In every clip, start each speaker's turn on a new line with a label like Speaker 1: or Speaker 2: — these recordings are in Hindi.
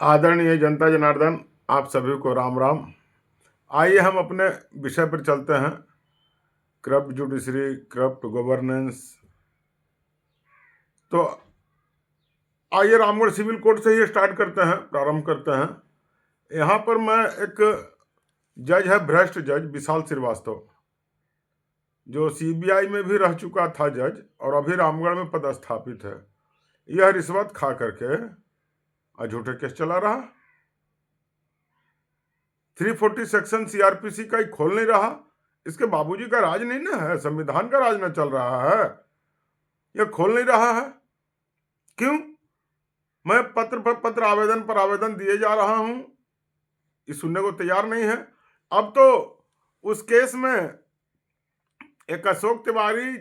Speaker 1: आदरणीय जनता जनार्दन, आप सभी को राम राम। आइए हम अपने विषय पर चलते हैं। Corrupt judiciary, corrupt governance. तो आइए रामगढ़ सिविल कोर्ट से ही स्टार्ट करते हैं, प्रारंभ करते हैं। यहाँ पर मैं एक जज है, भ्रष्ट जज विशाल श्रीवास्तव, जो सीबीआई में भी रह चुका था जज और अभी रामगढ़ में पदस्थापित है। यह रिश्वत खा करके झूठे केस चला रहा। 340 सेक्शन सीआरपीसी का ही खोल नहीं रहा। इसके बाबूजी का राज नहीं ना है, संविधान का राज न चल रहा है, यह खोल नहीं रहा है। क्यों? मैं पत्र पर पत्र, आवेदन पर आवेदन दिए जा रहा हूं, ये सुनने को तैयार नहीं है। अब तो उस केस में एक अशोक तिवारी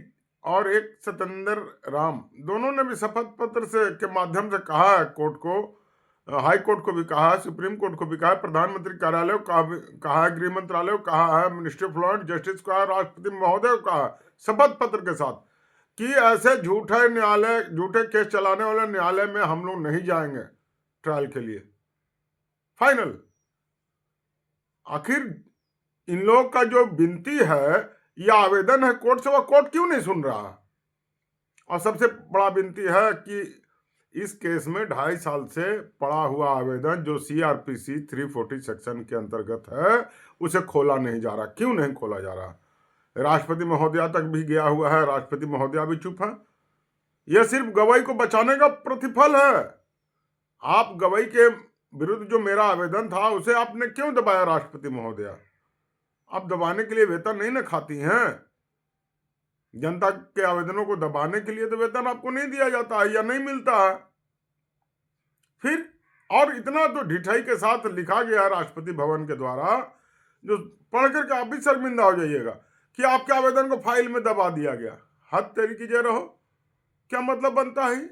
Speaker 1: और एक सत्येंद्र राम, दोनों ने भी शपथ पत्र से के माध्यम से कहा है कोर्ट को, हाई कोर्ट को भी कहा है, सुप्रीम कोर्ट को भी कहा है, प्रधानमंत्री कार्यालय को कहा है, गृह मंत्रालय को कहा है, ministry of law and justice को कहा है, राष्ट्रपति महोदय को कहा है शपथ पत्र के साथ कि ऐसे झूठे केस चलाने वाले न्यायालय में हम लोग नहीं जाएंगे ट्रायल के लिए। फाइनल। आखिर इन लोगों का जो विनती है या आवेदन है कोर्ट से, वह कोर्ट क्यों नहीं सुन रहा? और सबसे बड़ा विनती है कि इस केस में 2.5 साल से पड़ा हुआ आवेदन जो सीआरपीसी 340 सेक्शन के अंतर्गत है, उसे खोला नहीं जा रहा। क्यों नहीं खोला जा रहा? राष्ट्रपति महोदया तक भी गया हुआ है, राष्ट्रपति महोदया भी चुप है। यह सिर्फ गवाही को बचाने का प्रतिफल है। आप गवाही के विरुद्ध जो मेरा आवेदन था उसे आपने क्यों दबाया? राष्ट्रपति महोदया, आप दबाने के लिए वेतन नहीं ना खाती हैं। जनता के आवेदनों को दबाने के लिए तो वेतन आपको नहीं दिया जाता है या नहीं मिलता है। फिर और इतना तो ढिठाई के साथ लिखा गया राष्ट्रपति भवन के द्वारा, जो पढ़ करके आप भी शर्मिंदा हो जाइएगा कि आपके आवेदन को फाइल में दबा दिया गया। हद तेरी कीजिए रहो, क्या मतलब बनता है?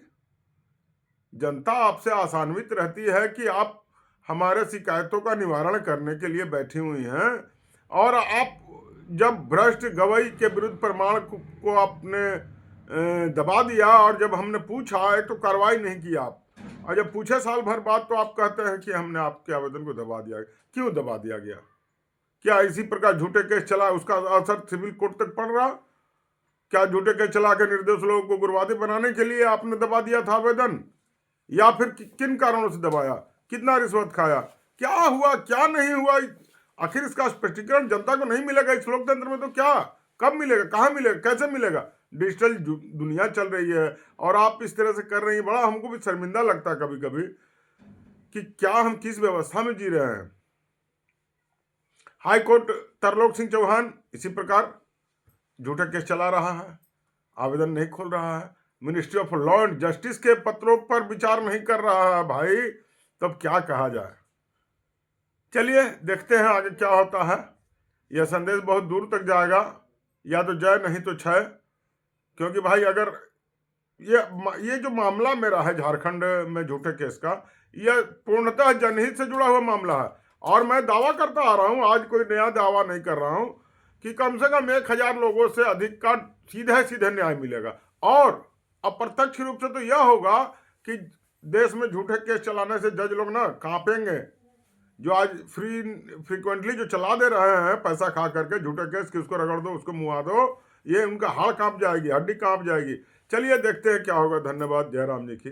Speaker 1: जनता आपसे आशान्वित रहती है कि आप हमारे शिकायतों का निवारण करने के लिए बैठी हुई हैं, और आप जब भ्रष्ट गवाही के विरुद्ध प्रमाण को आपने दबा दिया, और जब हमने पूछा एक तो कार्रवाई नहीं की आप, और जब पूछे साल भर बाद तो आप कहते हैं कि हमने आपके आवेदन को दबा दिया। क्यों दबा दिया गया? क्या इसी प्रकार झूठे केस चला उसका असर सिविल कोर्ट तक पड़ रहा? क्या झूठे केस चला के निर्दोष लोगों को गुरवादी बनाने के लिए आपने दबा दिया था आवेदन, या फिर किन कारणों से दबाया? कितना रिश्वत खाया? क्या हुआ, क्या नहीं हुआ? आखिर इसका स्पष्टीकरण जनता को नहीं मिलेगा इस लोकतंत्र में तो क्या, कब मिलेगा, कहाँ मिलेगा, कैसे मिलेगा? डिजिटल दुनिया चल रही है और आप इस तरह से कर रही हैं। बड़ा हमको भी शर्मिंदा लगता है कभी कभी कि क्या हम किस व्यवस्था में जी रहे हैं। हाई कोर्ट तरलोक सिंह चौहान इसी प्रकार झूठा केस चला रहा है, आवेदन नहीं खोल रहा है, ministry of law and justice के पत्रों पर विचार नहीं कर रहा है। भाई तब क्या कहा जाए? चलिए देखते हैं आगे क्या होता है। यह संदेश बहुत दूर तक जाएगा, या तो जय नहीं तो क्षय। क्योंकि भाई अगर ये जो मामला मेरा है झारखंड में झूठे केस का, यह पूर्णतः जनहित से जुड़ा हुआ मामला है, और मैं दावा करता आ रहा हूं, आज कोई नया दावा नहीं कर रहा हूं, कि कम से कम 1000 लोगों से अधिक का सीधे सीधे न्याय मिलेगा। और अप्रत्यक्ष रूप से तो यह होगा कि देश में झूठे केस चलाने से जज लोग ना कांपेंगे। जो आज फ्रीक्वेंटली जो चला दे रहे हैं पैसा खा करके झूठे केस, कि उसको रगड़ दो, उसको मुआ दो, ये उनका हाड़ कांप जाएगी, हड्डी कांप जाएगी। चलिए देखते हैं क्या होगा। धन्यवाद। जय राम जी की।